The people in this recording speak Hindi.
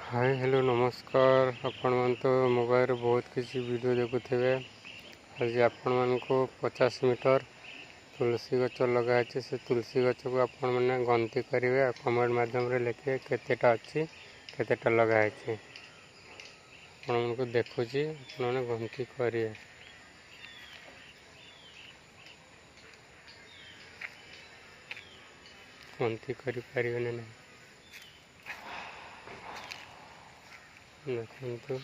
हाय हेलो नमस्कार। आपण मान तो मोबाइल बहुत किसी वीडियो देखुथे। आज आपण मान को 50 मीटर तुलसी गच लगाई से तुलसी गच को आपण मैंने गंती करेंगे। कमेंट माध्यम रे लिखे केतेटा अच्छी केतेटा लगाई आपण को देखुची आपने गंती करिए। गंती करि परिबे नहीं देखु।